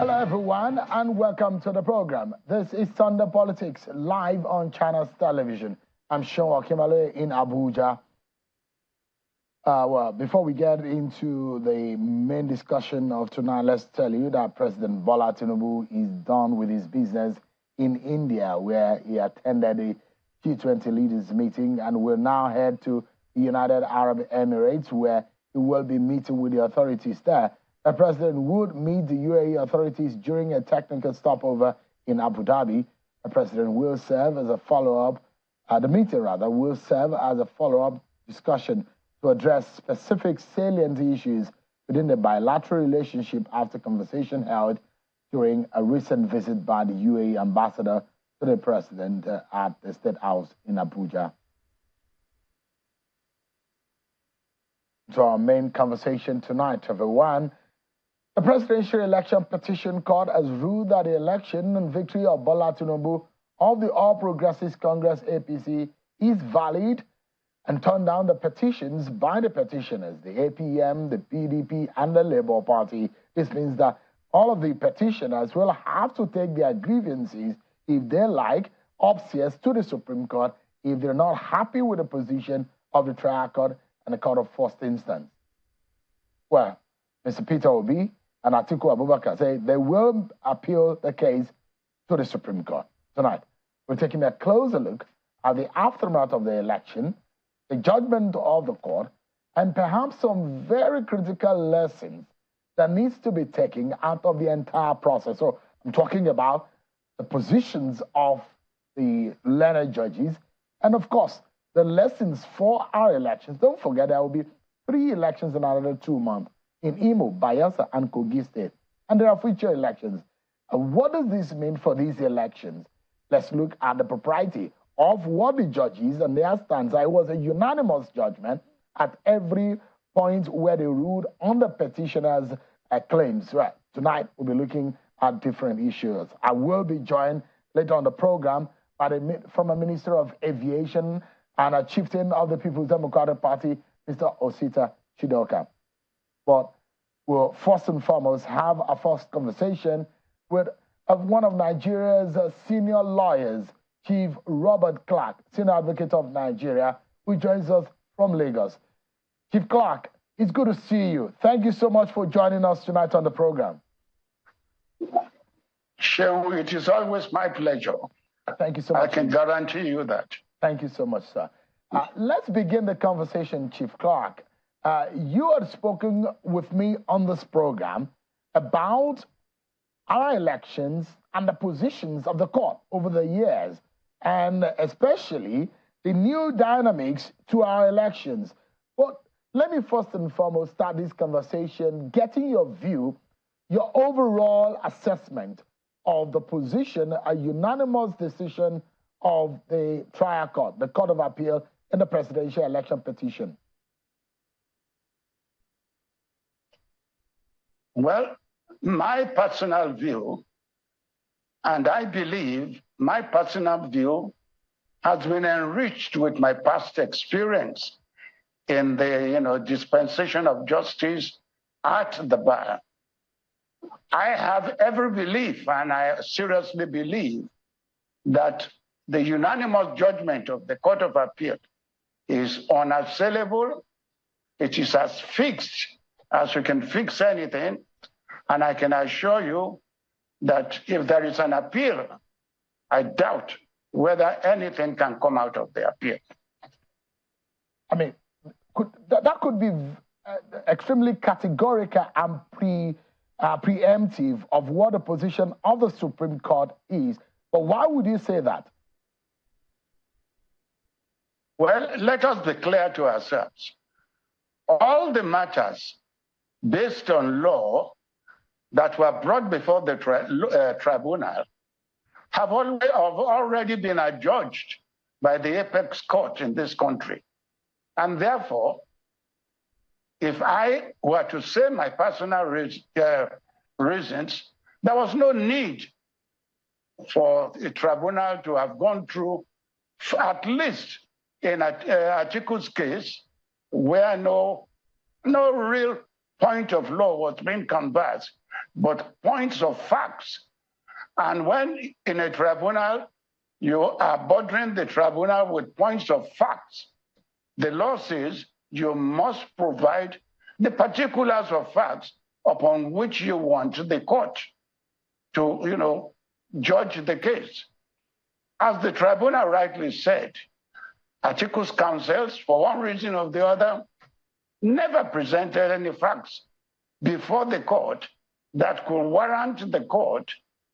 Hello, everyone, and welcome to the program. This is Sunday Politics, live on China's television. I'm Sean Okimale in Abuja. Well, before we get into the main discussion of tonight, let's tell you that President Bola Tinubu is done with his business in India, where he attended the G20 leaders meeting and will now head to the United Arab Emirates, where he will be meeting with the authorities there. The president would meet the UAE authorities during a technical stopover in Abu Dhabi. The president will serve as a follow-up, the meeting rather, will serve as a follow-up discussion to address specific salient issues within the bilateral relationship after conversation held during a recent visit by the UAE ambassador to the president at the State House in Abuja. So our main conversation tonight, everyone. The presidential election petition court has ruled that the election and victory of Bola Tinubu of the All Progressives Congress APC is valid and turned down the petitions by the petitioners, the APM, the PDP, and the Labour Party. This means that all of the petitioners will have to take their grievances, if they like, upstairs to the Supreme Court if they're not happy with the position of the trial court and the court of first instance. Well, Mr. Peter Obi and Atiku Abubakar say they will appeal the case to the Supreme Court. Tonight, we're taking a closer look at the aftermath of the election, the judgment of the court, and perhaps some very critical lessons that needs to be taken out of the entire process. So I'm talking about the positions of the learned judges, and of course, the lessons for our elections. Don't forget there will be 3 elections in another 2 months in Imo, Bayelsa, and Kogi State. And there are future elections. What does this mean for these elections? Let's look at the propriety of what the judges and their stance. It was a unanimous judgment at every point where they ruled on the petitioners' claims. Right. Tonight, we'll be looking at different issues. I will be joined later on the program from a Minister of Aviation and a chieftain of the People's Democratic Party, Mr. Osita Chidoka. But we'll first and foremost have a first conversation with one of Nigeria's senior lawyers, Chief Robert Clark, Senior Advocate of Nigeria, who joins us from Lagos. Chief Clark, it's good to see you. Thank you so much for joining us tonight on the program. Sure, it is always my pleasure. Thank you so much. I can guarantee you that. Thank you so much, sir. Let's begin the conversation, Chief Clark. You had spoken with me on this program about our elections and the positions of the court over the years, and especially the new dynamics to our elections. But let me first and foremost start this conversation getting your view, your overall assessment of the position, a unanimous decision of the trial court, the Court of Appeal, in the presidential election petition. Well, my personal view, and I believe my personal view has been enriched with my past experience in the dispensation of justice at the bar. I have every belief, and I seriously believe, that the unanimous judgment of the Court of Appeal is unassailable. It is as fixed as you can fix anything. And I can assure you that if there is an appeal, I doubt whether anything can come out of the appeal. I mean, that could be extremely categorical and preemptive of what the position of the Supreme Court is. But why would you say that? Well, let us be clear to ourselves. All the matters based on law that were brought before the tribunal have already been adjudged by the apex court in this country. And therefore, if I were to say my personal reasons, there was no need for the tribunal to have gone through, at least in Atiku's case, where no real point of law was being canvassed, but points of facts. And when in a tribunal, you are bordering the tribunal with points of facts, the law says you must provide the particulars of facts upon which you want the court to, judge the case. As the tribunal rightly said, Atiku's counsels, for one reason or the other, never presented any facts before the court that could warrant the court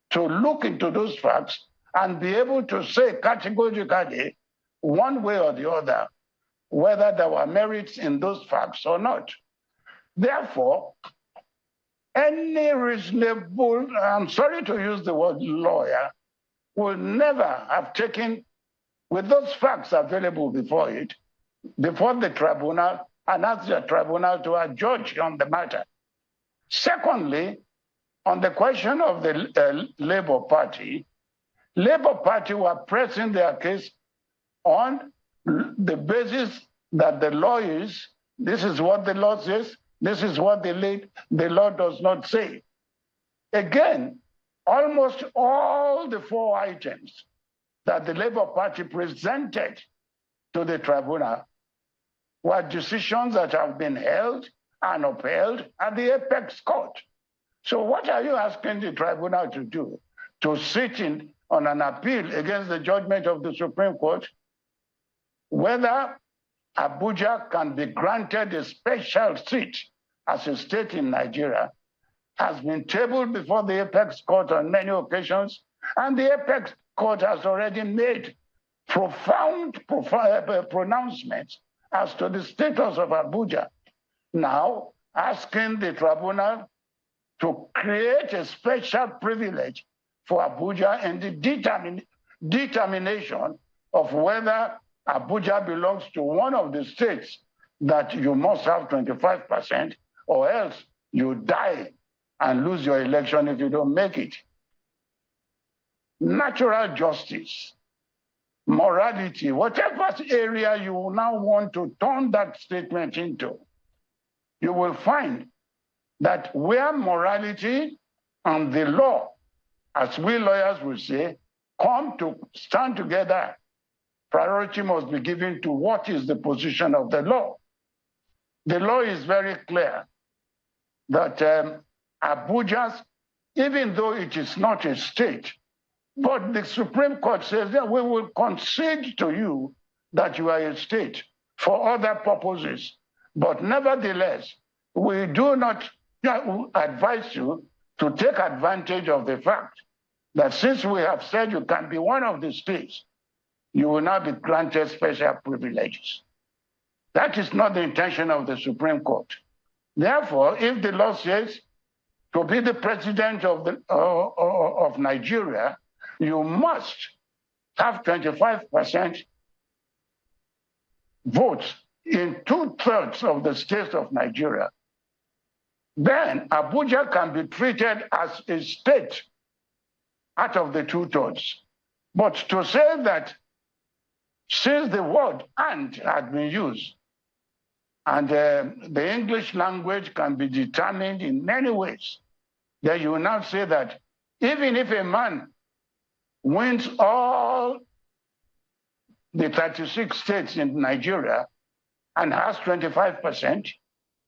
to look into those facts and be able to say categorically, one way or the other, whether there were merits in those facts or not. Therefore, any reasonable, I'm sorry to use the word lawyer, will never have taken, with those facts available before it, before the tribunal, and asked the tribunal to adjudge on the matter. Secondly, on the question of the Labour Party were pressing their case on the basis that the law is, this is what the law says, this is what the law does not say. Again, almost all the 4 items that the Labour Party presented to the tribunal were decisions that have been held and upheld at the apex court. So what are you asking the tribunal to do? To sit in on an appeal against the judgment of the Supreme Court, whether Abuja can be granted a special seat as a state in Nigeria has been tabled before the apex court on many occasions, and the apex court has already made profound pronouncements as to the status of Abuja. Now, asking the tribunal to create a special privilege for Abuja in the determination of whether Abuja belongs to one of the states that you must have 25%, or else you die and lose your election if you don't make it. Natural justice, morality, whatever area you now want to turn that statement into, you will find that where morality and the law, as we lawyers will say, come to stand together, priority must be given to what is the position of the law. The law is very clear that Abuja's, even though it is not a state, but the Supreme Court says that we will concede to you that you are a state for other purposes. But nevertheless, we do not advise you to take advantage of the fact that since we have said you can be one of the states, you will now be granted special privileges. That is not the intention of the Supreme Court. Therefore, if the law says to be the president of Nigeria, you must have 25% votes in 2/3 of the states of Nigeria, then Abuja can be treated as a state out of the 2/3. But to say that since the word "and" had been used, and the English language can be determined in many ways, then you will now say that even if a man wins all the 36 states in Nigeria and has 25%,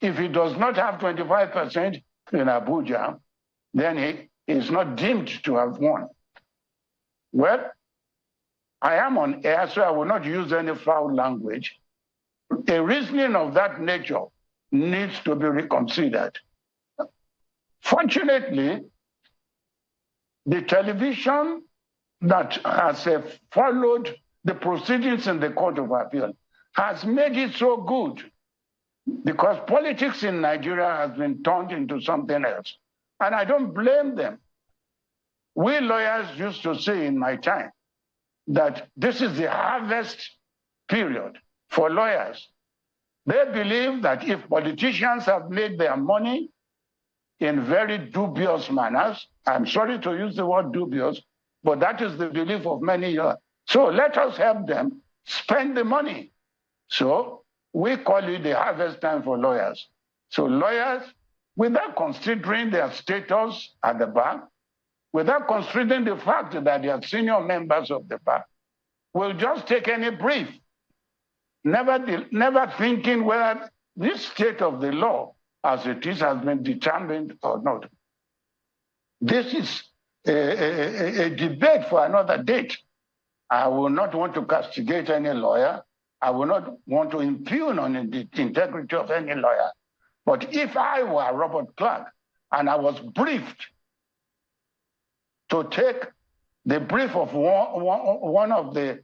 if he does not have 25% in Abuja, then he is not deemed to have won. Well, I am on air, so I will not use any foul language. A reasoning of that nature needs to be reconsidered. Fortunately, the television that has followed the proceedings in the Court of Appeal has made it so good, because politics in Nigeria has been turned into something else. And I don't blame them. We lawyers used to say in my time that this is the harvest period for lawyers. They believe that if politicians have made their money in very dubious manners, I'm sorry to use the word dubious, but that is the belief of many lawyers. So let us help them spend the money. So we call it the harvest time for lawyers. So lawyers, without considering their status at the bar, without considering the fact that they are senior members of the bar, will just take any brief, never thinking whether this state of the law as it is has been determined or not. This is a debate for another date. I will not want to castigate any lawyer. I will not want to impugn on the integrity of any lawyer. But if I were Robert Clark and I was briefed to take the brief of one of the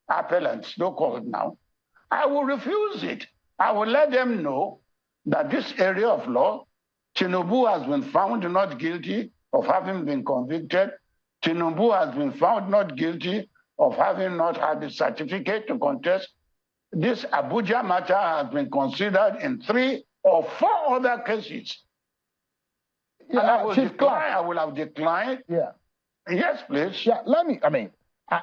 appellants, so-called now, I will refuse it. I will let them know that this area of law, Tinubu has been found not guilty of having been convicted. Tinubu has been found not guilty of having not had the certificate to contest. This Abuja matter has been considered in 3 or 4 other cases. Yeah, and I will Chief decline. Clark. I will have declined. Yeah. Yes, please. Yeah,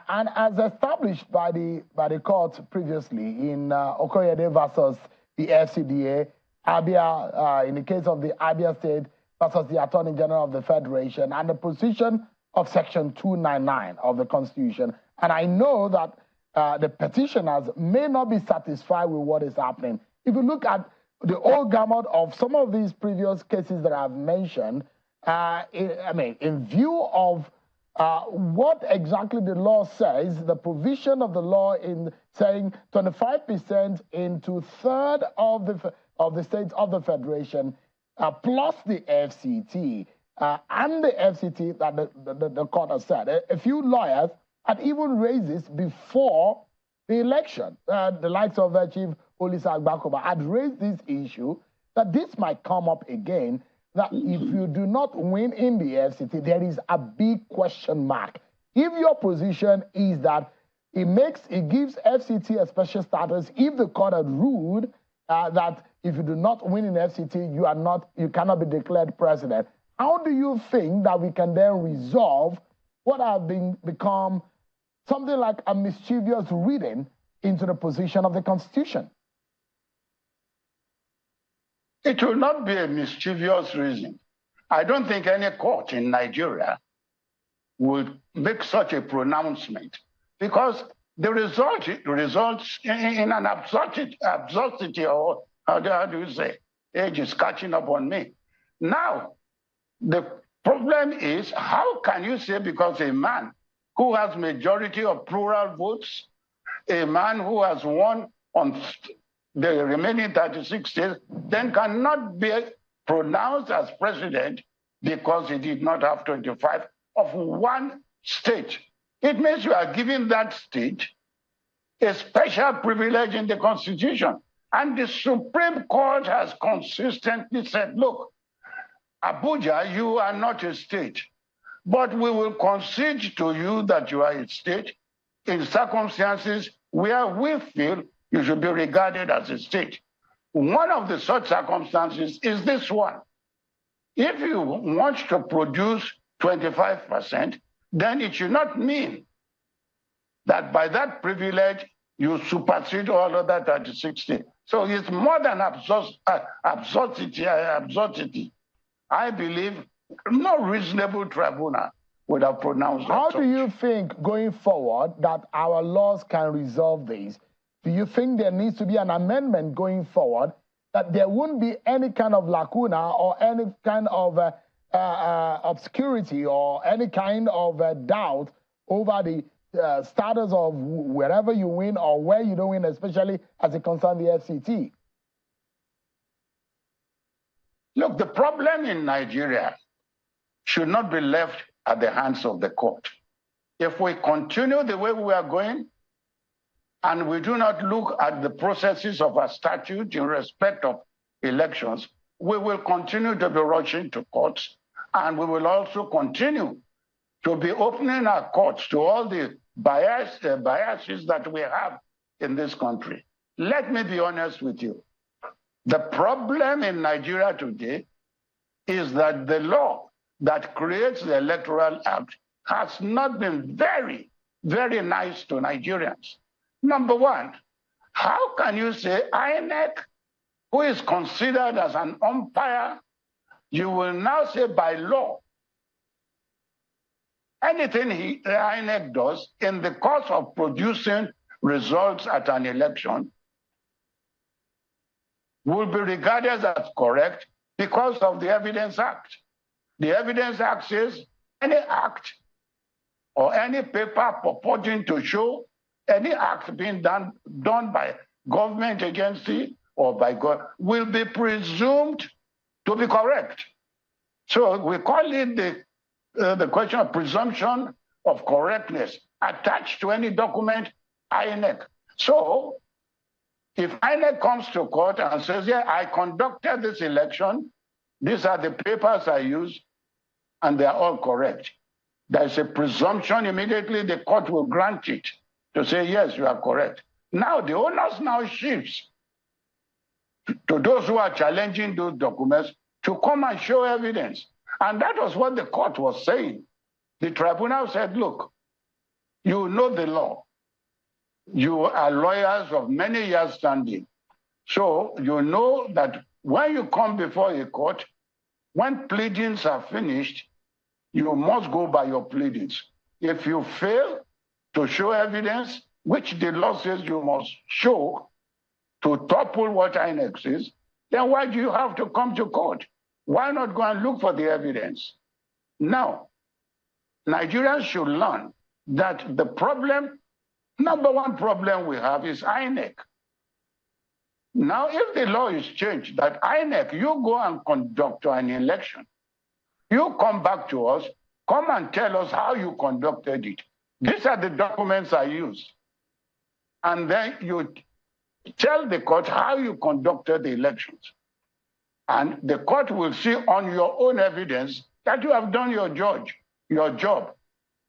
and as established by the court previously in Okoyede versus the FCDA, Abia, in the case of the Abia State versus the Attorney General of the Federation, and the position of Section 299 of the Constitution. And I know that the petitioners may not be satisfied with what is happening. If you look at the old gamut of some of these previous cases that I've mentioned, in view of what exactly the law says, the provision of the law in saying 25% into third of the states of the Federation, plus the FCT, and the FCT that the court has said. A few lawyers had even raised this before the election. The likes of Chief Olisa Agbakoba had raised this issue that this might come up again, that if you do not win in the FCT, there is a big question mark. If your position is that it gives FCT a special status, if the court had ruled that if you do not win in FCT, you cannot be declared president, how do you think that we can then resolve what has become something like a mischievous reading into the position of the Constitution? It will not be a mischievous reason. I don't think any court in Nigeria would make such a pronouncement, because the result results in an absurdity, or how do you say? Age is catching up on me. Now, the problem is, how can you say because a man who has majority of plural votes, a man who has won on the remaining 36 states, then cannot be pronounced as president because he did not have 25 of one state? It means you are giving that state a special privilege in the Constitution. And the Supreme Court has consistently said, look, Abuja, you are not a state, but we will concede to you that you are a state in circumstances where we feel you should be regarded as a state. One of the such circumstances is this one. If you want to produce 25%, then it should not mean that by that privilege you supersede all other 36 states. So it's more than absurdity. I believe no reasonable tribunal would have pronounced that. How do you think, going forward, that our laws can resolve this? Do you think there needs to be an amendment going forward that there won't be any kind of lacuna or any kind of obscurity or any kind of doubt over the status of wherever you win or where you don't win, especially as it concerns the FCT? Look, the problem in Nigeria should not be left at the hands of the court. If we continue the way we are going, and we do not look at the processes of our statute in respect of elections, we will continue to be rushing to courts, and we will also continue to be opening our courts to all the biases that we have in this country. Let me be honest with you. The problem in Nigeria today is that the law that creates the Electoral Act has not been very, very nice to Nigerians. Number one, how can you say INEC, who is considered as an umpire, you will now say by law, anything the INEC does in the course of producing results at an election will be regarded as correct because of the Evidence Act. The Evidence Act says any act or any paper purporting to show any act being done by government agency or by God will be presumed to be correct. So we call it the question of presumption of correctness attached to any document, INEC. So if INEC comes to court and says, yeah, I conducted this election, these are the papers I used, and they are all correct, there's a presumption immediately the court will grant it to say, yes, you are correct. Now the onus now shifts to those who are challenging those documents to come and show evidence. And that was what the court was saying. The tribunal said, look, you know the law. You are lawyers of many years standing. So you know that when you come before a court, when pleadings are finished, you must go by your pleadings. If you fail to show evidence, which the law says you must show to topple what INEC says, then why do you have to come to court? Why not go and look for the evidence? Now, Nigerians should learn that the problem, number one problem we have is INEC. Now, if the law is changed that INEC, you go and conduct an election, you come back to us, come and tell us how you conducted it. These are the documents I used. And then you tell the court how you conducted the elections. And the court will see on your own evidence that you have done your job.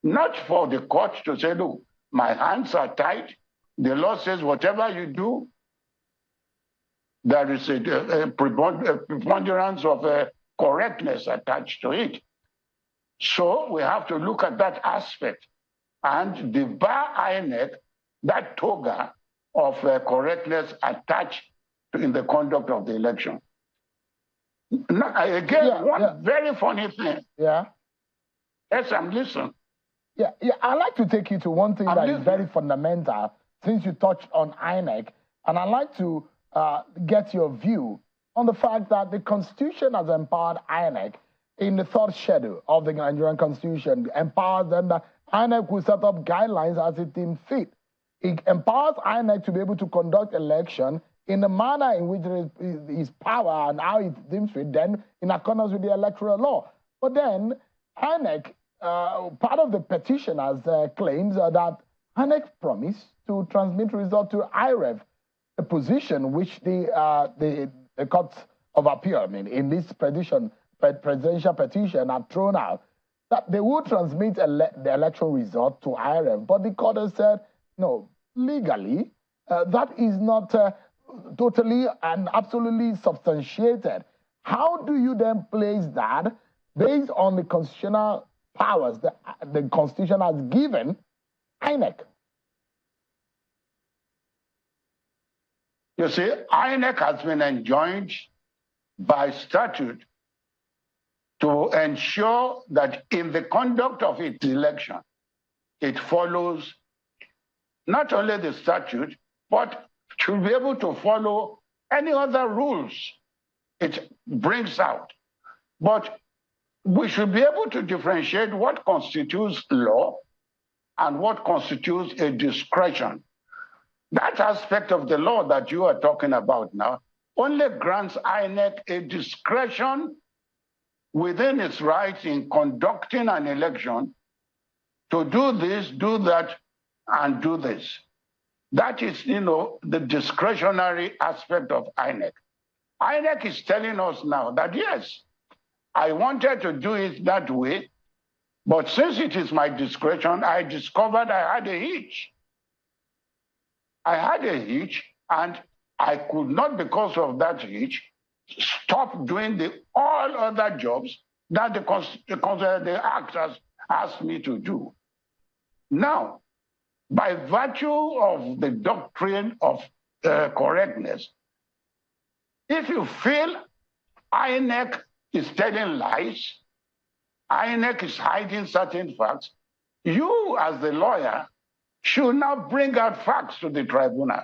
Not for the court to say, look, my hands are tied. The law says whatever you do, there is a preponderance of correctness attached to it. So we have to look at that aspect and debar INEC that toga of correctness attached in the conduct of the election. Now, again, one very funny thing. Yeah. Yes, I'm listening. Yeah, I'd like to take you to one thing that is very fundamental, since you touched on INEC, and I'd like to get your view on the fact that the Constitution has empowered INEC in the third schedule of the Nigerian Constitution, empowers them that INEC will set up guidelines as it deems fit. It empowers INEC to be able to conduct election in the manner in which there is power and how it deems fit, then in accordance with the electoral law. But then INEC, part of the petition has claims that INEC promised to transmit results to IREV, a position which the Court of Appeal, in this presidential petition have thrown out, that they will transmit the election result to IREV. But the court has said, no, legally, that is not totally and absolutely substantiated. How do you then place that based on the constitutional powers that the Constitution has given INEC? You see, INEC has been enjoined by statute to ensure that in the conduct of its election, it follows not only the statute, but should be able to follow any other rules it brings out. But we should be able to differentiate what constitutes law and what constitutes a discretion. That aspect of the law that you are talking about now only grants INEC a discretion within its rights in conducting an election to do this, do that, and do this. That is, the discretionary aspect of INEC. INEC is telling us now that, yes, I wanted to do it that way, but since it is my discretion, I discovered I had a hitch. And I could not, because of that hitch, stop doing all other jobs that the Act has asked me to do. Now, by virtue of the doctrine of correctness, If you feel INEC is telling lies, INEC is hiding certain facts, you as the lawyer should now bring out facts to the tribunal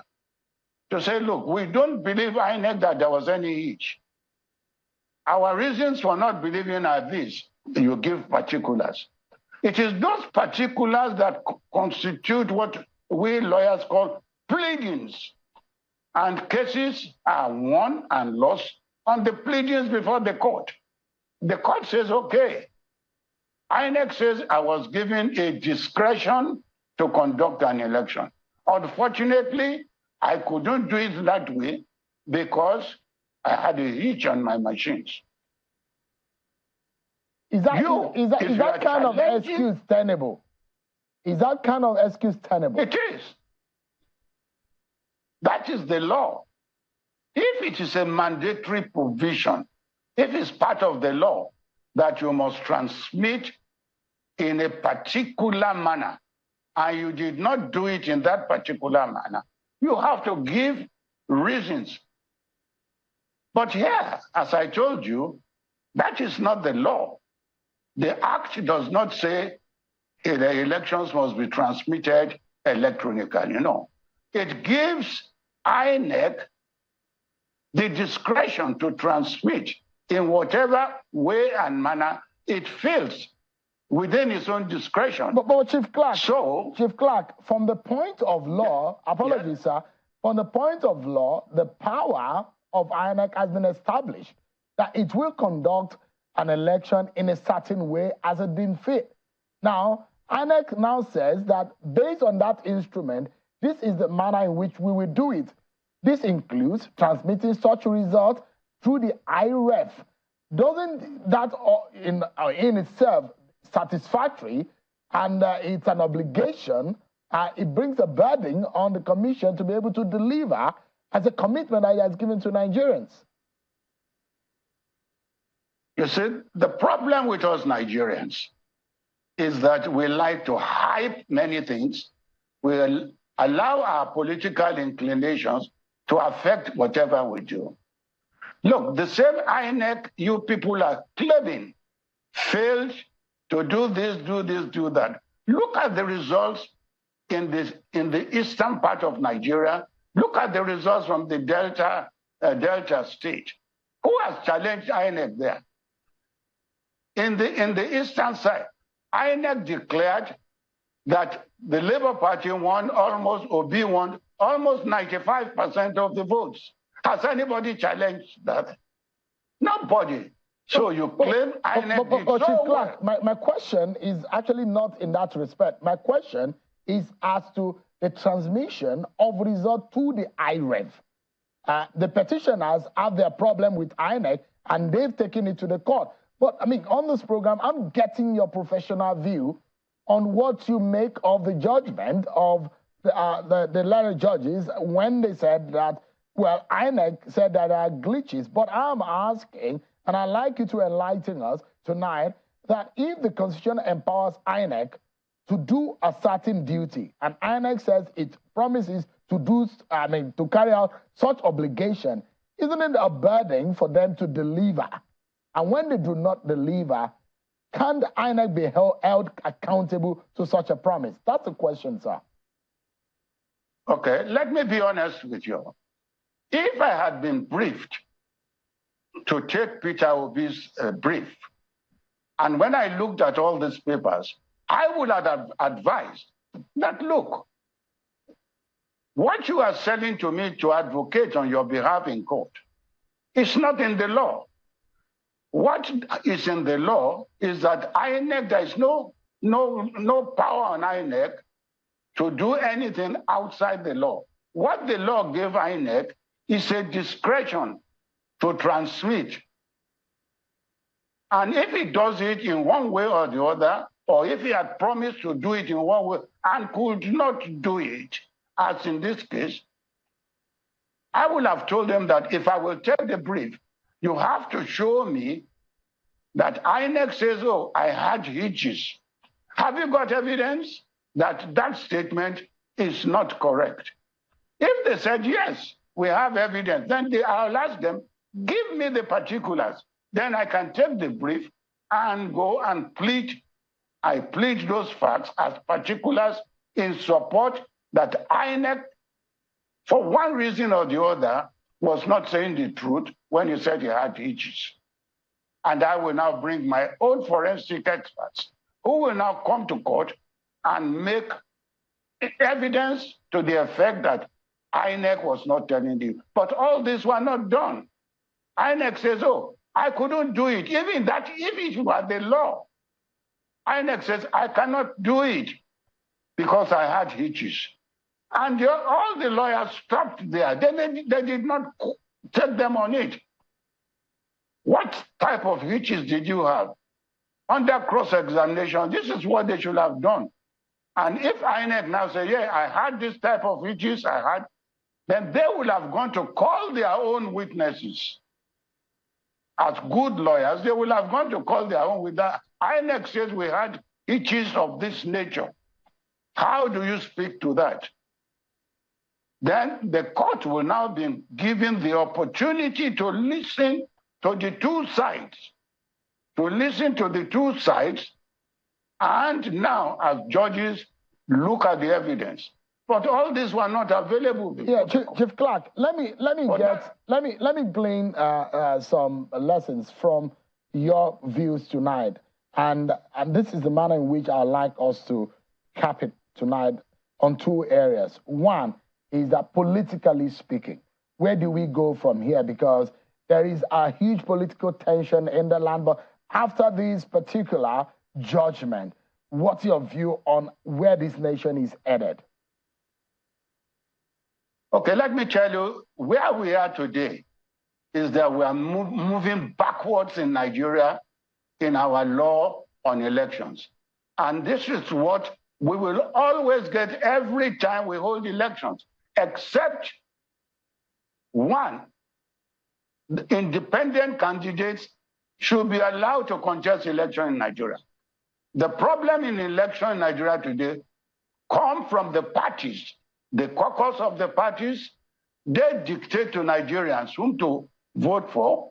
to say, look, we don't believe INEC that there was any hitch. Our reasons for not believing are these. You give particulars. It is those particulars that constitute what we lawyers call pleadings. And cases are won and lost on the pleadings before the court. The court says, okay, INEC says I was given a discretion to conduct an election. Unfortunately, I couldn't do it that way because I had a hitch on my machines. Is that kind of excuse tenable? Is that kind of excuse tenable? It is. That is the law. If it is a mandatory provision, if it's part of the law that you must transmit in a particular manner, and you did not do it in that particular manner, you have to give reasons. But here, as I told you, that is not the law. The Act does not say the elections must be transmitted electronically. No. It gives INEC the discretion to transmit in whatever way and manner it feels within its own discretion. But Chief Clerk, Chief Clerk, from the point of law, apologies, sir, from the point of law, the power of INEC has been established that it will conduct an election in a certain way as it deems fit. Now, INEC now says that based on that instrument, this is the manner in which we will do it. This includes transmitting such results through the IREF. Doesn't that in itself satisfactory, and it's an obligation, it brings a burden on the commission to be able to deliver as a commitment that it has given to Nigerians? You see, the problem with us Nigerians is that we like to hype many things. We allow our political inclinations to affect whatever we do. Look, the same INEC you people are claiming failed to do this, do that. Look at the results in the eastern part of Nigeria. Look at the results from the Delta state. Who has challenged INEC there? In the eastern side, INEC declared that the Labour Party won almost 95% of the votes. Has anybody challenged that? Nobody. So you claim INEC did so well. My question is actually not in that respect. My question is as to the transmission of result to the IREF. The petitioners have their problem with INEC, and they've taken it to the court. But, I mean, on this program, I'm getting your professional view on what you make of the judgment of the latter judges when they said that, well, INEC said that there are glitches. But I'm asking, and I'd like you to enlighten us tonight, that if the Constitution empowers INEC to do a certain duty, and INEC says it promises to do, to carry out such obligation, isn't it a burden for them to deliver? And when they do not deliver, can the INEC be held accountable to such a promise? That's the question, sir. Okay, let me be honest with you. If I had been briefed to take Peter Obi's brief, and when I looked at all these papers, I would have advised that, look, what you are selling to me to advocate on your behalf in court is not in the law. What is in the law is that INEC, there is no power on INEC to do anything outside the law. What the law gave INEC is a discretion to transmit. And if it does it in one way or the other, or if he had promised to do it in one way and could not do it, as in this case, I would have told them that if I will take the brief, you have to show me that INEC says, oh, I had hitches. Have you got evidence that that statement is not correct? If they said, yes, we have evidence, then I'll ask them, Give me the particulars. Then I can take the brief and go and plead. I plead those facts as particulars in support that INEC, for one reason or the other, was not saying the truth when he said he had hitches. And I will now bring my own forensic experts who will now come to court and make evidence to the effect that INEC was not telling you. But all this were not done. INEC says, oh, I couldn't do it. Even if it were the law, INEC says, I cannot do it because I had hitches. And all the lawyers stopped there. They did not take them on it. What type of hitches did you have? Under cross-examination, this is what they should have done. And if INEC now say, yeah, I had this type of hitches, then they would have gone to call their own witnesses. As good lawyers, they will have gone to call their own witnesses. INEC says we had hitches of this nature. How do you speak to that? Then the court will now be given the opportunity to listen to the two sides, and now as judges look at the evidence. But all these were not available before. Yeah, Chief Clark, let me glean some lessons from your views tonight, and this is the manner in which I'd like us to cap it tonight on two areas. One is that politically speaking, where do we go from here? Because there is a huge political tension in the land, but after this particular judgment, what's your view on where this nation is headed? Okay, let me tell you, where we are today is that we are moving backwards in Nigeria in our law on elections. And this is what we will always get every time we hold elections, except one, the independent candidates should be allowed to contest election in Nigeria. The problem in election in Nigeria today comes from the parties. The caucus of the parties, they dictate to Nigerians whom to vote for.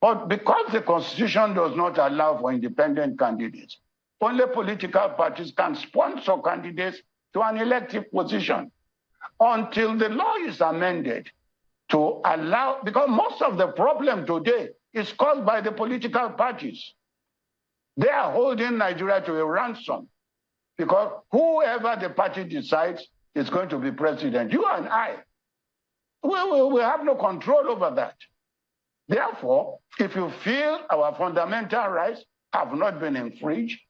But because the Constitution does not allow for independent candidates, only political parties can sponsor candidates to an elective position until the law is amended to allow, because most of the problem today is caused by the political parties. They are holding Nigeria to a ransom because whoever the party decides is going to be president. You and I, we have no control over that. Therefore, if you feel our fundamental rights have not been infringed,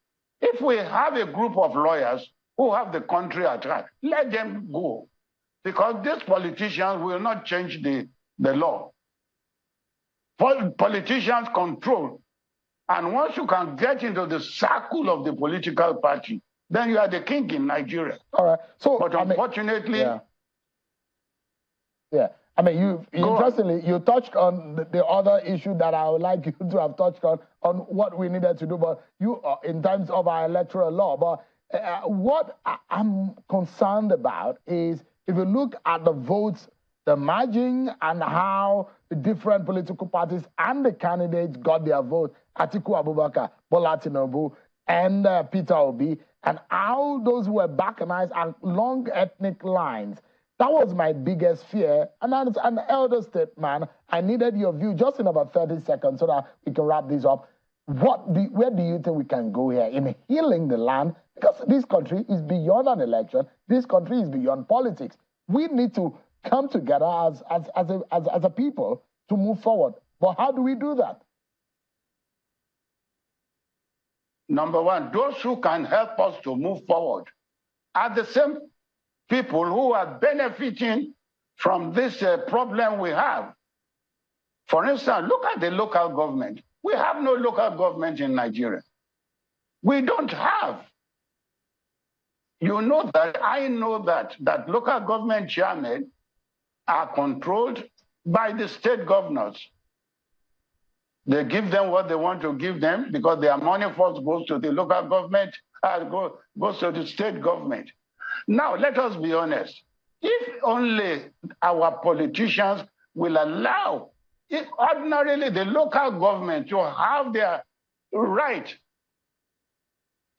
if we have a group of lawyers who have the country at heart, let them go. Because these politicians will not change the law. Politicians control. And once you can get into the circle of the political party, then you are the king in Nigeria. All right. So, but unfortunately, yeah. I mean, interestingly, you touched on the other issue that I would like you to have touched on what we needed to do, but you, in terms of our electoral law. But what I'm concerned about is if you look at the votes, the margin, and how the different political parties and the candidates got their vote, Atiku Abubakar, Bola Tinubu, and Peter Obi, and how those were balkanized and long ethnic lines. That was my biggest fear. And as an elder statesman, I needed your view just in about 30 seconds so that we can wrap this up. Where do you think we can go here in healing the land? Because this country is beyond an election. This country is beyond politics. We need to come together as a people to move forward. But how do we do that? Number one, those who can help us to move forward are the same people who are benefiting from this problem we have. For instance, look at the local government. We have no local government in Nigeria. We don't have. You know that, I know that local government chairmen are controlled by the state governors. They give them what they want to give them because their money first goes to the local government, goes to the state government. Now, let us be honest. If only our politicians will allow Ordinarily, the local government to have their right.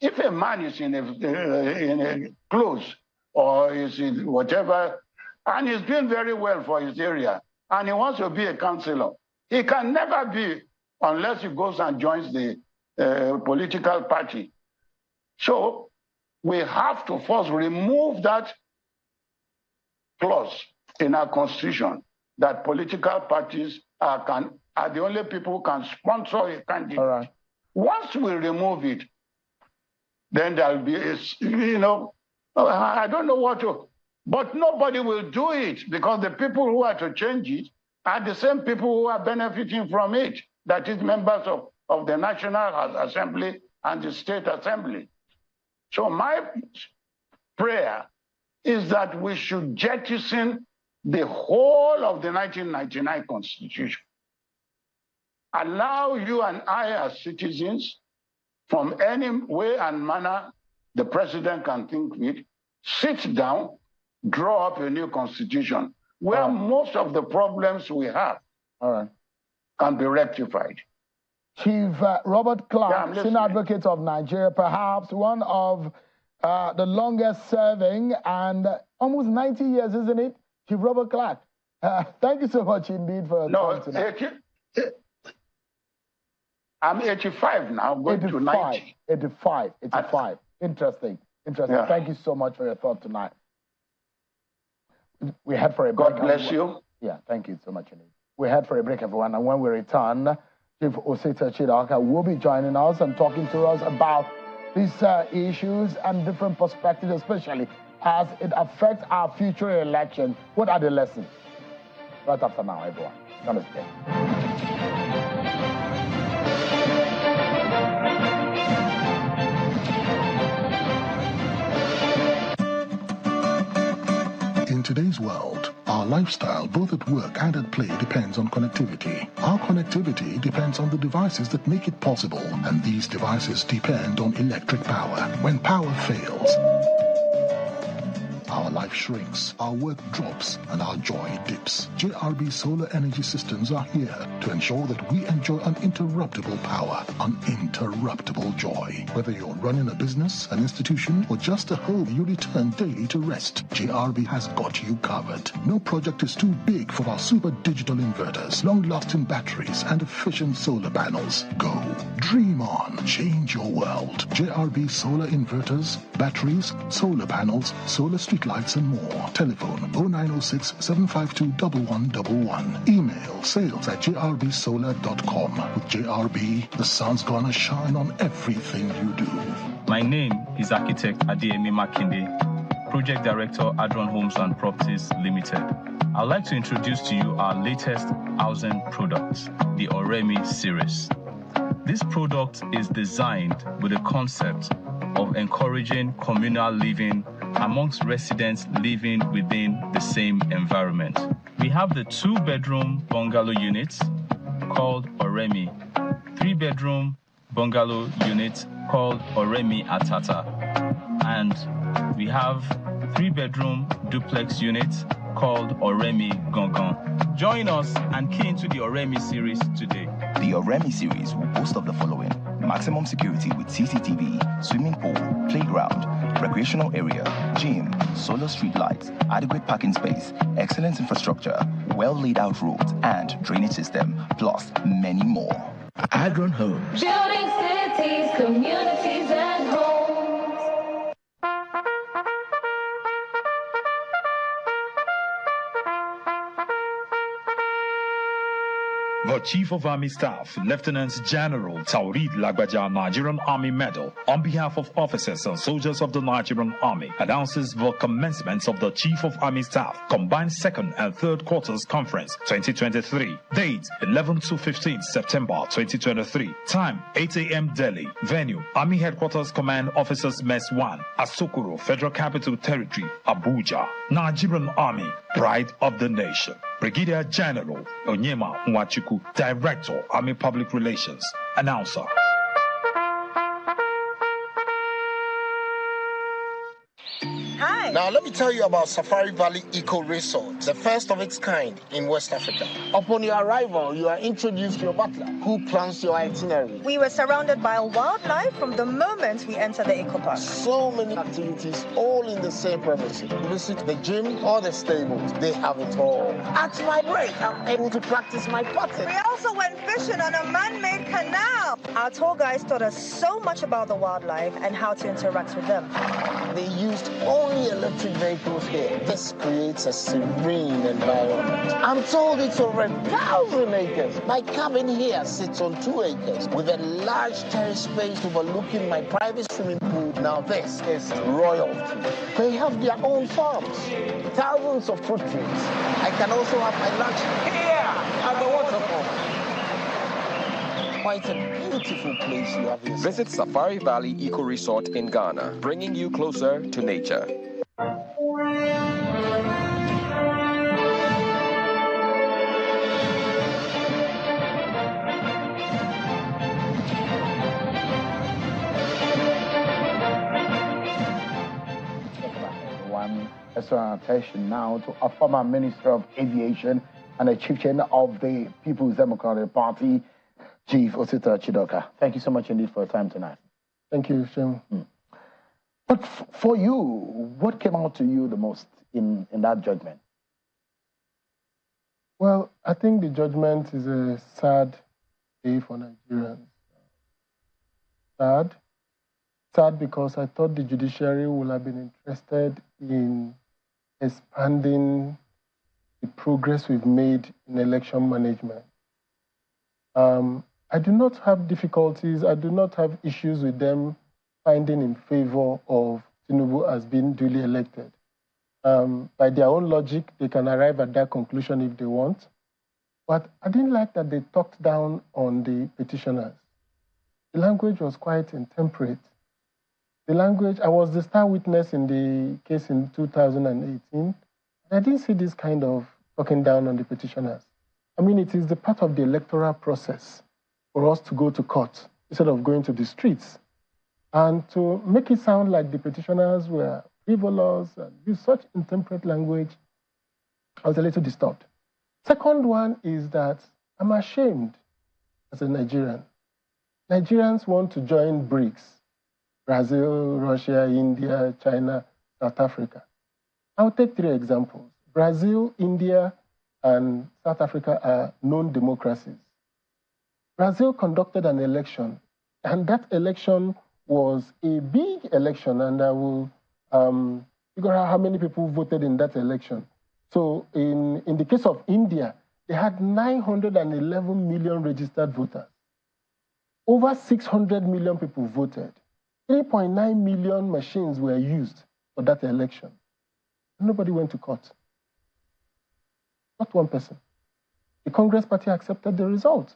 If a man is in a close or is in whatever, and he's doing very well for his area, and he wants to be a councillor, he can never be unless he goes and joins the political party. So we have to first remove that clause in our constitution that political parties are the only people who can sponsor a candidate. All right. Once we remove it, then there'll be, I don't know what to, but nobody will do it because the people who are to change it are the same people who are benefiting from it, that is members of the National Assembly and the State Assembly. So my prayer is that we should jettison the whole of the 1999 Constitution. Allow you and I as citizens, from any way and manner the president can think fit, sit down, draw up a new constitution where most of the problems we have can be rectified. Chief Robert Clark, Senior Advocate of Nigeria, perhaps one of the longest serving and almost 90 years, isn't it? Chief Robert Clark, thank you so much indeed for your time tonight. I'm 85 now, going to 90. 85. Interesting. Yeah. Thank you so much for your thought tonight. We head for a break. God bless you. Yeah, thank you so much indeed. We head for a break, everyone, and when we return, Chief Osita Chidaka will be joining us and talking to us about these issues and different perspectives, especially as it affects our future election. What are the lessons? Right after now, everyone. Namaste. In today's world, our lifestyle, both at work and at play, depends on connectivity. Our connectivity depends on the devices that make it possible, and these devices depend on electric power. When power fails, our life shrinks, our work drops, and our joy dips. JRB Solar Energy Systems are here to ensure that we enjoy uninterruptible power, uninterruptible joy. Whether you're running a business, an institution, or just a home you return daily to rest, JRB has got you covered. No project is too big for our super digital inverters, long-lasting batteries, and efficient solar panels. Go, dream on, change your world. JRB Solar Inverters, batteries, solar panels, solar street lights and more. Telephone 0906 752 1111. Email sales@jrbsolar.com. With JRB, the sun's gonna shine on everything you do. My name is Architect Adeyemi Makinde, Project Director, Adron Homes and Properties Limited. I'd like to introduce to you our latest housing product, the Oremi series. This product is designed with a concept of encouraging communal living amongst residents living within the same environment. We have the 2-bedroom bungalow units called Oremi, 3-bedroom bungalow unit called Oremi Atata, and we have 3-bedroom duplex units called Oremi Gongon. Join us and key into the Oremi series today. The Oremi series will boast of the following: maximum security with CCTV, swimming pool, playground, recreational area, gym, solar street lights, adequate parking space, excellent infrastructure, well laid out roads and drainage system, plus many more. Adron Homes. Building cities, communities, and homes. The Chief of Army Staff, Lieutenant General Taurid Lagbaja, Nigerian Army Medal, on behalf of officers and soldiers of the Nigerian Army, announces the commencement of the Chief of Army Staff Combined 2nd and 3rd Quarters Conference 2023. Date 11 to 15 September 2023. Time 8 a.m. Delhi. Venue Army Headquarters Command Officers Mess 1, Asokoro, Federal Capital Territory, Abuja. Nigerian Army, pride of the nation. Brigadier General Onyema Nwachukwu, Director, Army Public Relations. Announcer. Hi. Now, let me tell you about Safari Valley Eco Resort, the first of its kind in West Africa. Upon your arrival, you are introduced to your butler, who plans your itinerary. We were surrounded by wildlife from the moment we entered the eco park. So many activities, all in the same premises. Visit the gym or the stables. They have it all. At my break, I'm able to practice my putting. We also went fishing on a man-made canal. Our tour guides taught us so much about the wildlife and how to interact with them. They used only electric vehicles here. This creates a serene environment. I'm told it's over 1,000 acres. My cabin here sits on 2 acres with a large terrace space overlooking my private swimming pool. Now this is royalty. They have their own farms, thousands of fruit trees. I can also have my lunch here at the waterfall. Quite a beautiful place you have here. Visit Safari Valley Eco Resort in Ghana, bringing you closer to nature. Let's turn our attention now to a former Minister of Aviation and a chieftain of the People's Democratic Party, Chief Osita Chidoka. Thank you so much indeed for your time tonight. Thank you, Shem. But for you, what came out to you the most in that judgment? Well, I think the judgment is a sad day for Nigerians. Sad because I thought the judiciary would have been interested in expanding the progress we've made in election management. I do not have difficulties, I do not have issues with them finding in favor of Tinubu as being duly elected. By their own logic, they can arrive at that conclusion if they want. But I didn't like that they talked down on the petitioners. The language was quite intemperate. The language, I was the star witness in the case in 2018. I didn't see this kind of talking down on the petitioners. I mean, it is the part of the electoral process for us to go to court instead of going to the streets. And to make it sound like the petitioners were frivolous and use such intemperate language, I was a little disturbed. Second one is that I'm ashamed as a Nigerian. Nigerians want to join BRICS, Brazil, Russia, India, China, South Africa. I'll take 3 examples. Brazil, India, and South Africa are known democracies. Brazil conducted an election, and that election was a big election, and I will figure out how many people voted in that election. So in the case of India, they had 911 million registered voters. Over 600 million people voted. 3.9 million machines were used for that election. Nobody went to court. Not one person. The Congress Party accepted the result.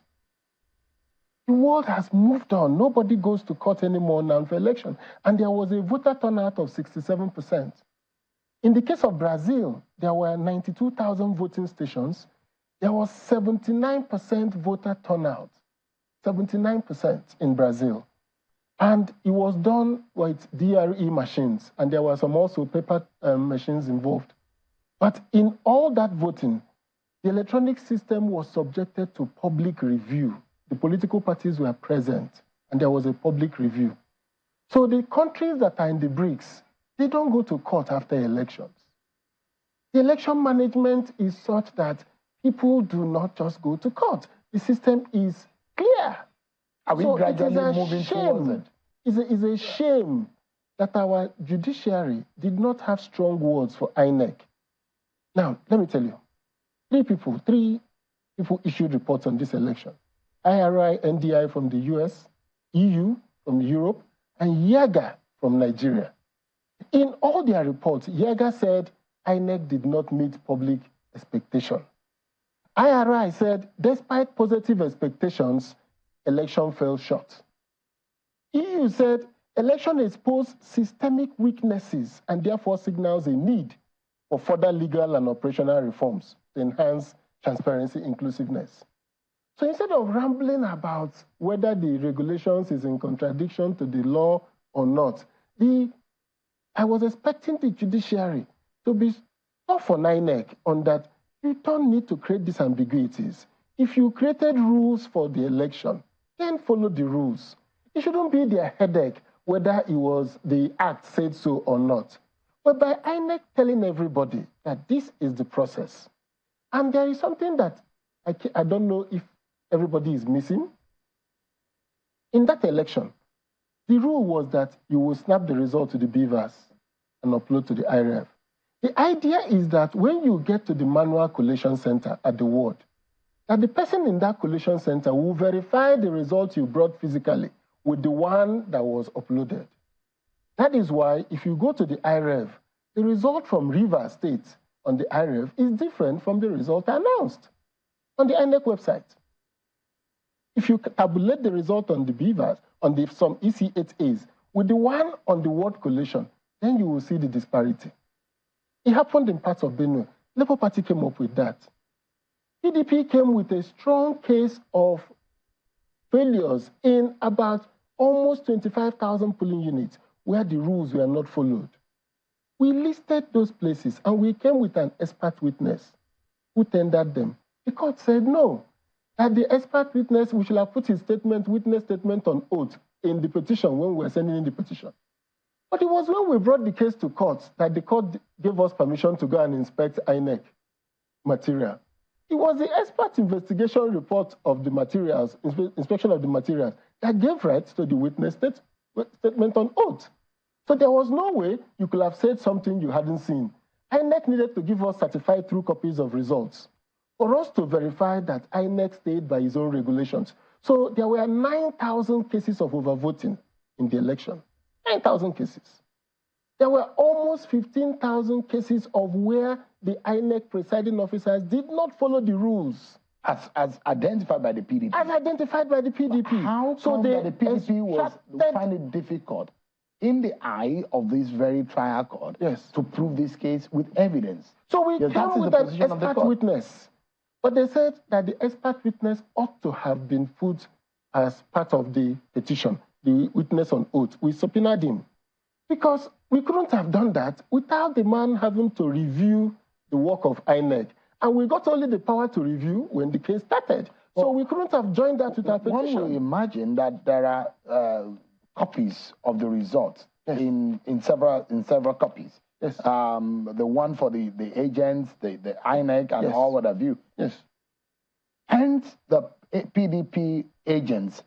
The world has moved on. Nobody goes to court anymore now for election. And there was a voter turnout of 67%. In the case of Brazil, there were 92,000 voting stations. There was 79% voter turnout. 79% in Brazil. And it was done with DRE machines, and there were some also paper machines involved. But in all that voting, the electronic system was subjected to public review. The political parties were present, and there was a public review. So the countries that are in the BRICS, they don't go to court after elections. The election management is such that people do not just go to court. The system is clear. Are we gradually moving towards it? It's a shame that our judiciary did not have strong words for INEC. Now, let me tell you, 3 people issued reports on this election. IRI, NDI from the US, EU from Europe, and YAGA from Nigeria. In all their reports, YAGA said INEC did not meet public expectation. IRI said, despite positive expectations, election fell short. EU said, election exposed systemic weaknesses and therefore signals a need for further legal and operational reforms to enhance transparency, inclusiveness. So instead of rambling about whether the regulations is in contradiction to the law or not, the I was expecting the judiciary to be tough on INEC on that. You don't need to create these ambiguities. If you created rules for the election, then follow the rules. It shouldn't be their headache whether it was the act said so or not. But by INEC telling everybody that this is the process, and there is something that I don't know if everybody is missing. In that election, the rule was that you will snap the result to the beavers and upload to the IREV. The idea is that when you get to the manual collation center at the ward, that the person in that collation center will verify the result you brought physically with the one that was uploaded. That is why if you go to the IREV, the result from Rivers State on the IREV is different from the result announced on the INEC website. If you tabulate the result on the beavers, on some EC8As, with the one on the ward collation, then you will see the disparity. It happened in parts of Benue. Labour Party came up with that. PDP came with a strong case of failures in about almost 25,000 polling units where the rules were not followed. We listed those places and we came with an expert witness who tendered them. The court said no, that the expert witness, we should have put his statement, witness statement on oath in the petition when we were sending in the petition. But it was when we brought the case to court that the court gave us permission to go and inspect INEC material. It was the expert investigation report of the materials, inspection of the materials, that gave right to the witness statement on oath. So there was no way you could have said something you hadn't seen. INEC needed to give us certified true copies of results for us to verify that INEC stayed by its own regulations. So there were 9,000 cases of overvoting in the election. 9,000 cases. There were almost 15,000 cases of where the INEC presiding officers did not follow the rules. As identified by the PDP. As identified by the PDP. How come that the PDP find it difficult in the eye of this very trial court to prove this case with evidence? So we came with an expert witness. But they said that the expert witness ought to have been put as part of the petition, the witness on oath. We subpoenaed him because we couldn't have done that without the man having to review the work of INEC. And we got only the power to review when the case started. So we couldn't have joined that with our petition. One will imagine that there are copies of the results in several copies. Yes. The one for the agents, the INEC, and all what have you. Yes. And the PDP agents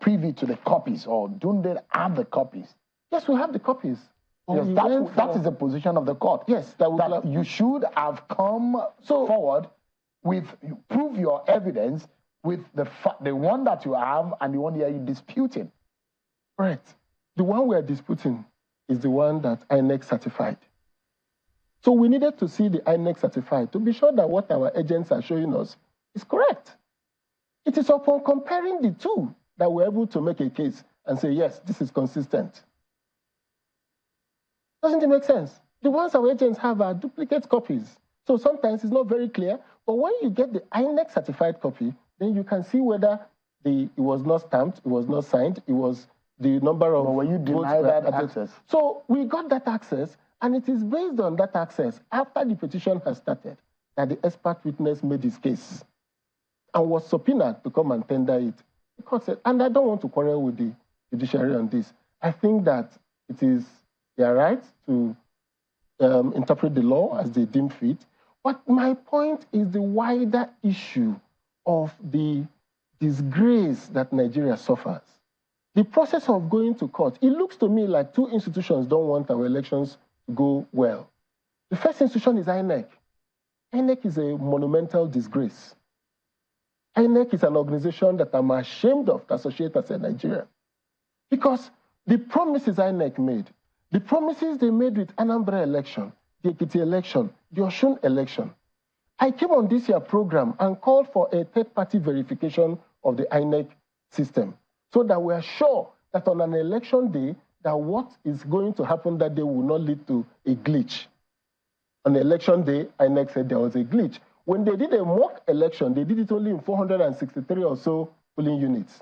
privy to the copies, or don't they have the copies? Yes, we have the copies. Yes, that is the position of the court. Yes, that you should have come forward with, prove your evidence with the one that you have and the one that you're disputing. Right. The one we're disputing is the one that INEC certified. So we needed to see the INEC certified to be sure that what our agents are showing us is correct. It is upon comparing the two that we're able to make a case and say, yes, this is consistent. Doesn't it make sense? The ones our agents have are duplicate copies. So sometimes it's not very clear, but when you get the INEC certified copy, then you can see whether it was not stamped, it was not signed, it was the number of... But when you deny that access? So we got that access, and it is based on that access, after the petition has started, that the expert witness made his case and was subpoenaed to come and tender it. The court said, and I don't want to quarrel with the judiciary on this. I think that it is their right to interpret the law as they deem fit. But my point is the wider issue of the disgrace that Nigeria suffers. The process of going to court, it looks to me like two institutions don't want our elections to go well. The first institution is INEC. INEC is a monumental disgrace. INEC is an organization that I'm ashamed of to associate as a Nigerian. Because the promises INEC made, the promises they made with Anambra election, the Ekiti election, the Osun election. I came on this year program and called for a third-party verification of the INEC system so that we are sure that on an election day, that what is going to happen that day will not lead to a glitch. On election day, INEC said there was a glitch. When they did a mock election, they did it only in 463 or so polling units.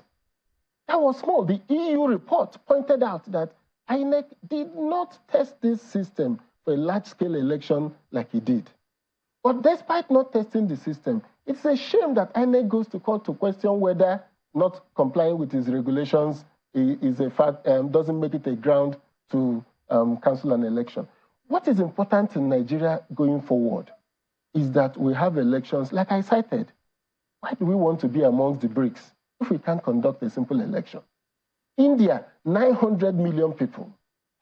That was small. The EU report pointed out that INEC did not test this system for a large-scale election like it did. But despite not testing the system, it's a shame that INEC goes to court to question whether not complying with its regulations is a fact, doesn't make it a ground to cancel an election. What is important in Nigeria going forward is that we have elections, like I cited. Why do we want to be amongst the BRICS if we can't conduct a simple election? India, 900 million people,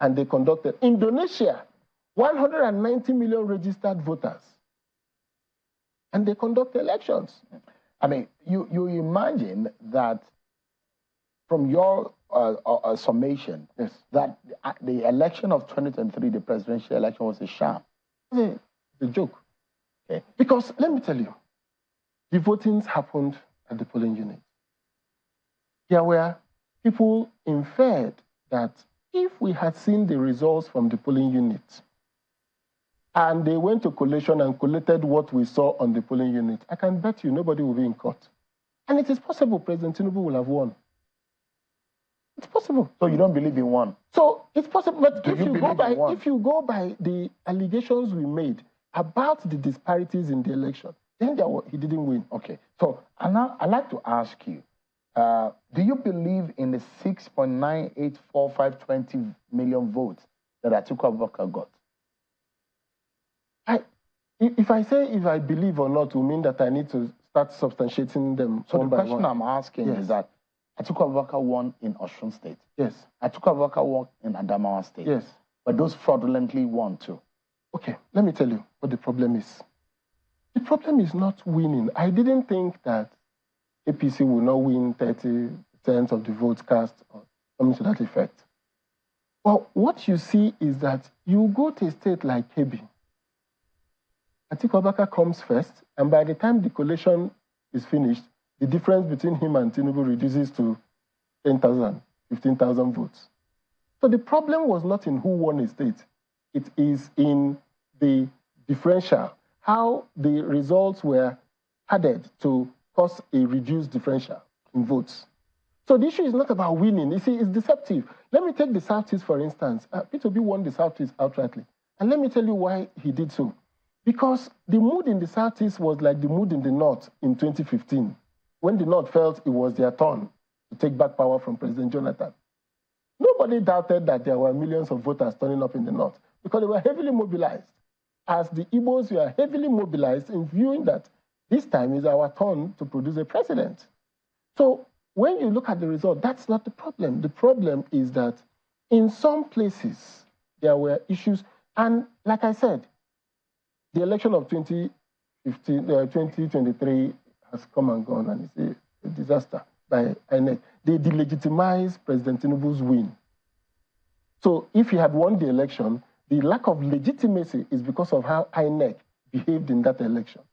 and they conducted. Indonesia, 190 million registered voters, and they conduct elections. I mean, you imagine that from your summation, yes, that the election of 2023, the presidential election, was a sham. It's a joke. Okay. Because let me tell you, the votings happened at the polling unit. There were people inferred that if we had seen the results from the polling unit, and they went to collation and collated what we saw on the polling unit, I can bet you nobody will be in court. And it is possible President Tinubu will have won. It's possible. So you don't believe he won? So it's possible, but if you go by the allegations we made about the disparities in the election, then he didn't win. Okay. So now I'd like to ask you, do you believe in the 6.984520 million votes that Atiku Abubakar got? If I say if I believe or not, will mean that I need to start substantiating them. So the question I'm asking is that Atiku Abubakar won in Osun State. Yes. Atiku Abubakar won in Adamawa State. Yes. But those fraudulently won too. Okay, let me tell you what the problem is. The problem is not winning. I didn't think that APC will not win 30% of the votes cast or something to that effect. Well, what you see is that you go to a state like Kebbi, Atiku Abubakar comes first, and by the time the collation is finished, the difference between him and Tinubu reduces to 10,000, 15,000 votes. So the problem was not in who won a state. It is in the differential, how the results were added to cause a reduced differential in votes. So the issue is not about winning. You see, it's deceptive. Let me take the Southeast, for instance. P2B won the Southeast outrightly. And let me tell you why he did so. Because the mood in the Southeast was like the mood in the North in 2015, when the North felt it was their turn to take back power from President Jonathan. Nobody doubted that there were millions of voters turning up in the North because they were heavily mobilized, as the Igbos were heavily mobilized in viewing that this time is our turn to produce a president. So when you look at the result, that's not the problem. The problem is that in some places, there were issues. And like I said, the election of 2023 has come and gone, and it's a disaster by INEC. They delegitimize President Tinubu's win. So if he had won the election, the lack of legitimacy is because of how INEC behaved in that election.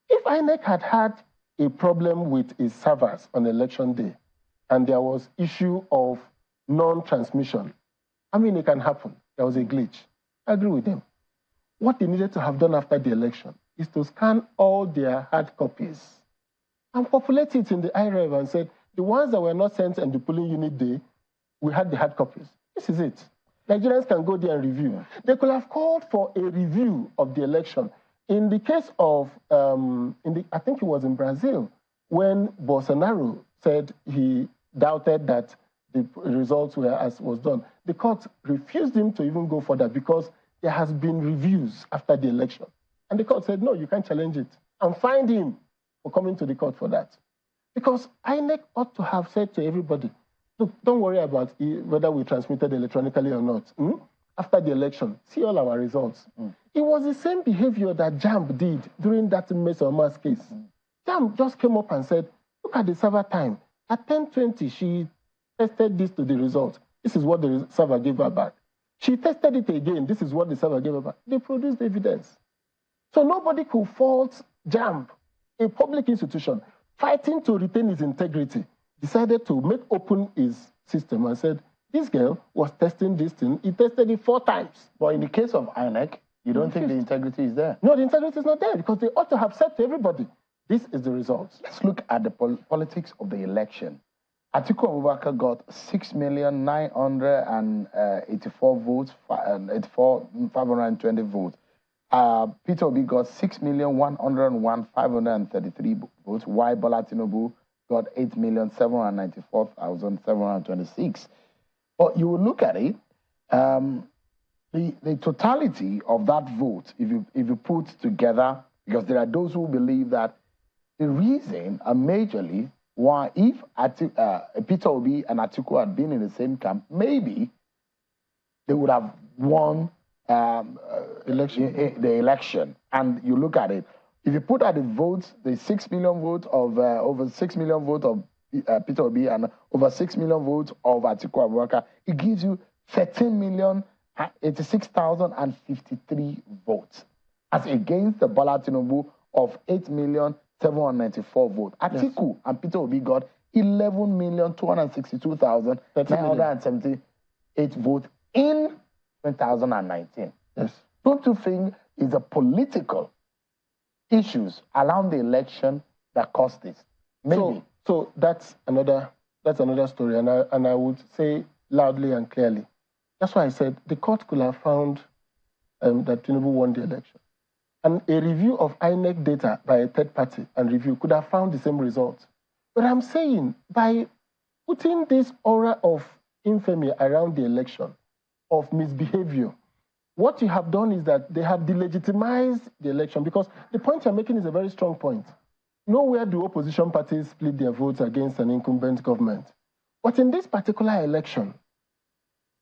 If INEC had had a problem with its servers on election day, and there was issue of non-transmission, I mean, it can happen. There was a glitch. I agree with them. What they needed to have done after the election is to scan all their hard copies and populate it in the iRev and said, the ones that were not sent on the polling unit day, we had the hard copies. This is it. Nigerians can go there and review. They could have called for a review of the election. In the case of, I think it was in Brazil, when Bolsonaro said he doubted that the results were as was done, the court refused him to even go further because there has been reviews after the election. And the court said, no, you can't challenge it. And fined him for coming to the court for that. Because INEC ought to have said to everybody, look, don't worry about whether we transmitted electronically or not. After the election, see all our results. It was the same behavior that JAMB did during that Mesomas case. JAMB just came up and said, look at the server time. At 10:20, she tested this to the result. This is what the server gave her back. She tested it again. This is what the server gave her back. They produced evidence. So nobody could fault JAMB, a public institution, fighting to retain its integrity, decided to make open its system and said, this girl was testing this thing. He tested it 4 times. But in the case of INEC, you don't think the integrity is there? No, the integrity is not there because they ought to have said to everybody, this is the results. Let's look at the politics of the election. Atiku Abubakar got 6,984 votes, 520 votes. Peter Obi got 6,101,533 votes, while Bola Tinubu got 8,794,726. But you will look at it, the totality of that vote, if you put together, because there are those who believe that the reason, majorly, why if Peter Obi and Atiku had been in the same camp, maybe they would have won the election. And you look at it, if you put out the votes, the 6 million votes of over 6 million votes of Peter Obi and over 6 million votes of Atiku Abubakar, it gives you 13,086,053 votes, as against the Bola Tinubu of 8,794 votes. Atiku and Peter Obi got 11,262,978 votes in 2019. Yes. Don't you think it's the political issues around the election that caused this? Maybe. So that's another story, and I would say loudly and clearly. That's why I said the court could have found that Tinubu won the election. And a review of INEC data by a third party and review could have found the same result. But I'm saying by putting this aura of infamy around the election, of misbehavior, what you have done is that they have delegitimized the election, because the point you're making is a very strong point. Nowhere do opposition parties split their votes against an incumbent government. But in this particular election,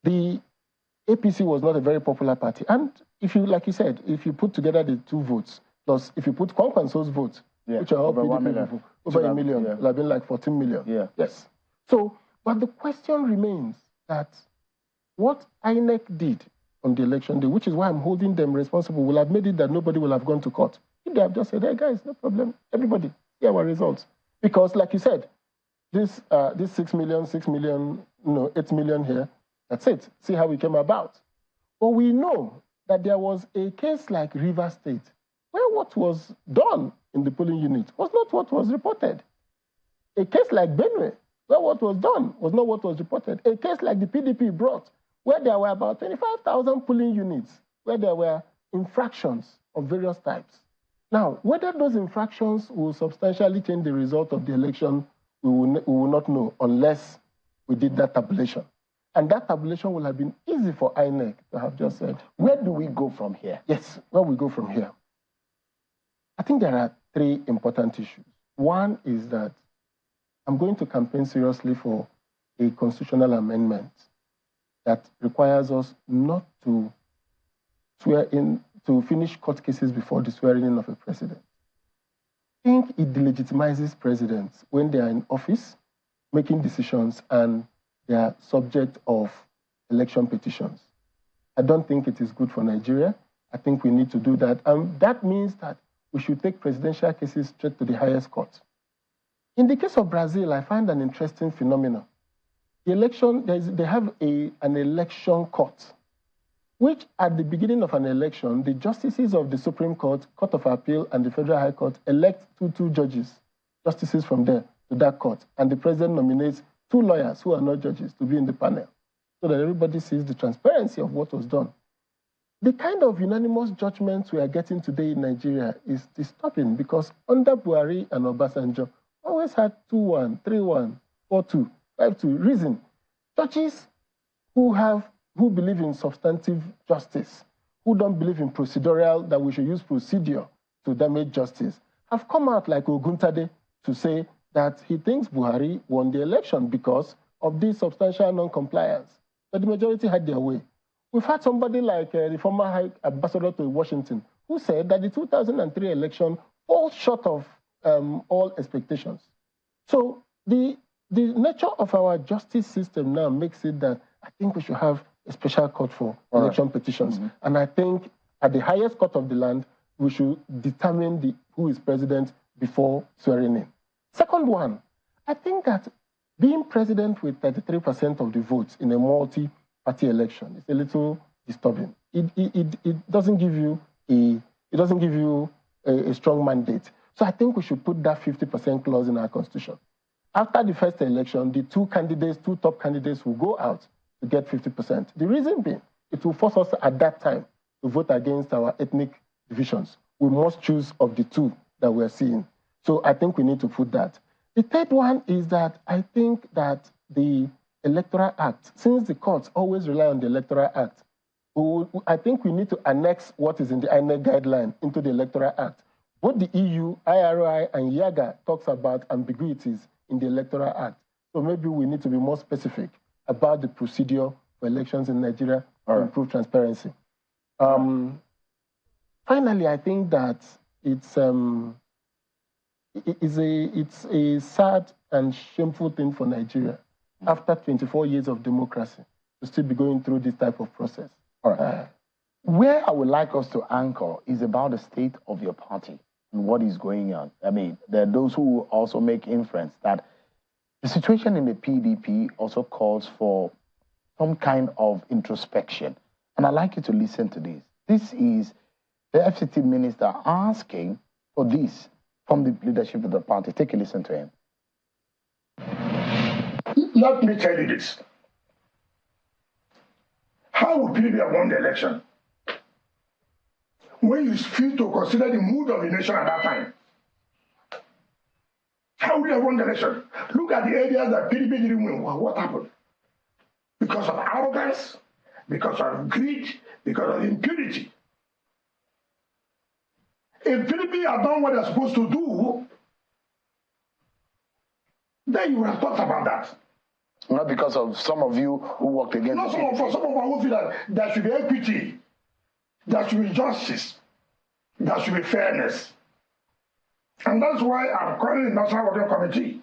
the APC was not a very popular party. And if you, like you said, if you put together the two votes, plus if you put Kwankwanso's votes, which are over 1 million, over a million, it would have been like 14 million. Yeah. Yes. So, but the question remains that what INEC did on the election day, which is why I'm holding them responsible, will have made it that nobody will have gone to court. If they have just said, hey guys, no problem, everybody, here are our results. Because like you said, this 6 million, 8 million here, that's it. See how we came about. But we know that there was a case like River State, where what was done in the polling unit was not what was reported. A case like Benue, where what was done was not what was reported. A case like the PDP brought, where there were about 25,000 polling units, where there were infractions of various types. Now, whether those infractions will substantially change the result of the election, we will not know unless we did that tabulation. And that tabulation will have been easy for INEC to have just said. Where do we go from here? Yes, where we go from here. I think there are three important issues. One is that I'm going to campaign seriously for a constitutional amendment that requires us not to swear in, to finish court cases before the swearing in of a president. I think it delegitimizes presidents when they are in office, making decisions, and they are subject of election petitions. I don't think it is good for Nigeria. I think we need to do that. And that means that we should take presidential cases straight to the highest court. In the case of Brazil, I find an interesting phenomenon. The election, they have an election court, which at the beginning of an election, the justices of the Supreme Court, Court of Appeal, and the Federal High Court elect two judges, justices from there to that court, and the president nominates 2 lawyers who are not judges to be in the panel, so that everybody sees the transparency of what was done. The kind of unanimous judgments we are getting today in Nigeria is disturbing, because under Buhari and Obasanjo, always had 2-1, 3-1, 4-2, 5-2. Reason, judges who believe in substantive justice, who don't believe in procedural, that we should use procedure to damage justice, have come out like Oguntade to say that he thinks Buhari won the election because of this substantial non-compliance. But the majority had their way. We've had somebody like the former High Ambassador to Washington, who said that the 2003 election falls short of all expectations. So the nature of our justice system now makes it that I think we should have a special court for election petitions. Mm-hmm. And I think at the highest court of the land, we should determine who is president before swearing in. Second one, I think that being president with 33% of the votes in a multi-party election is a little disturbing. It doesn't give you a strong mandate. So I think we should put that 50% clause in our constitution. After the first election, the two top candidates will go out to get 50%. The reason being, it will force us at that time to vote against our ethnic divisions. We must choose of the two that we're seeing. So I think we need to put that. The third one is that I think that the Electoral Act, since the courts always rely on the Electoral Act, I think we need to annex what is in the INEC guideline into the Electoral Act. Both the EU, IRI, and YAGA talks about ambiguities in the Electoral Act. So maybe we need to be more specific about the procedure for elections in Nigeria to improve transparency. Finally, I think that it's a sad and shameful thing for Nigeria, after 24 years of democracy, to still be going through this type of process. All right. Where I would like us to anchor is about the state of your party and what is going on. I mean, there are those who also make inference that the situation in the PDP also calls for some kind of introspection. And I'd like you to listen to this. This is the FCT minister asking for this from the leadership of the party. Take a listen to him. Let me tell you this. How would PDP have won the election when you fail to consider the mood of the nation at that time? How would you have won the election? Look at the areas that PDP didn't win. Well, what happened? Because of arrogance, because of greed, because of impunity. If PDP had done what they're supposed to do, then you would have thought about that. Not because of some of you who worked against Not some of us who feel that there should be equity, there should be justice, there should be fairness. And that's why I'm calling the National Working Committee.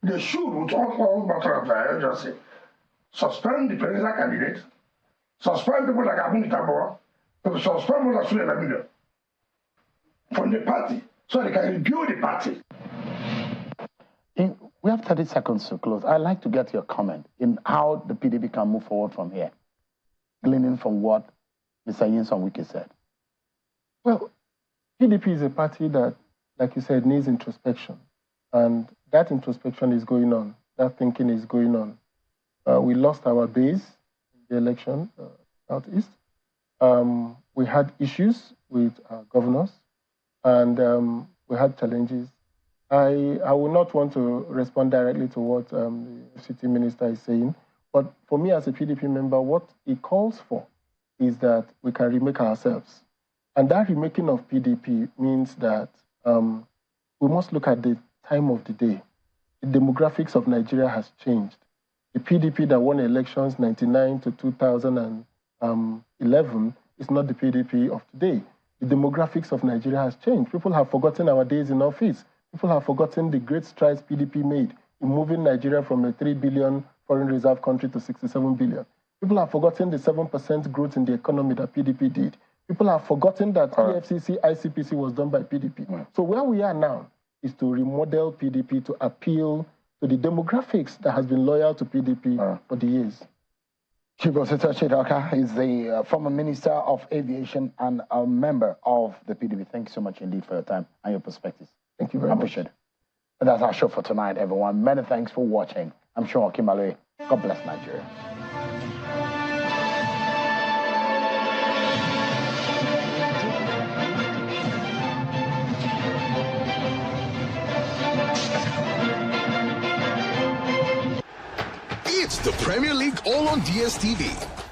They should, with all matter of urgency, suspend the presidential candidate, suspend people like Abuni Tabor, suspend people like Sule Lamido from the party, so they can rebuild the party. We have 30 seconds to close. I'd like to get your comment in how the PDP can move forward from here, gleaning from what Mr. Yinson Wike said. Well, PDP is a party that, like you said, needs introspection. And that introspection is going on. That thinking is going on. We lost our base in the election, Southeast. We had issues with our governors, and we had challenges. I would not want to respond directly to what the FCT minister is saying, but for me as a PDP member, what he calls for is that we can remake ourselves. And that remaking of PDP means that we must look at the time of the day. The demographics of Nigeria has changed. The PDP that won elections 1999 to 2011 is not the PDP of today. The demographics of Nigeria has changed. People have forgotten our days in office. People have forgotten the great strides PDP made in moving Nigeria from a 3 billion foreign reserve country to 67 billion. People have forgotten the 7% growth in the economy that PDP did. People have forgotten that EFCC, ICPC was done by PDP. So where we are now is to remodel PDP to appeal to the demographics that has been loyal to PDP for the years. Chibosita Chidaka is the former Minister of Aviation and a member of the PDP. Thank you so much indeed for your time and your perspectives. Thank you very much. Appreciate it. And that's our show for tonight, everyone. Many thanks for watching. I'm Sean Kimbalwe. God bless Nigeria. It's the Premier League all on DSTV.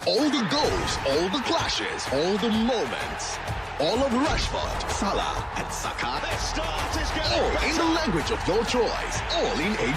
All the goals, all the clashes, all the moments. All of Rashford, Salah, and Saka. All in the language of your choice. All in HD.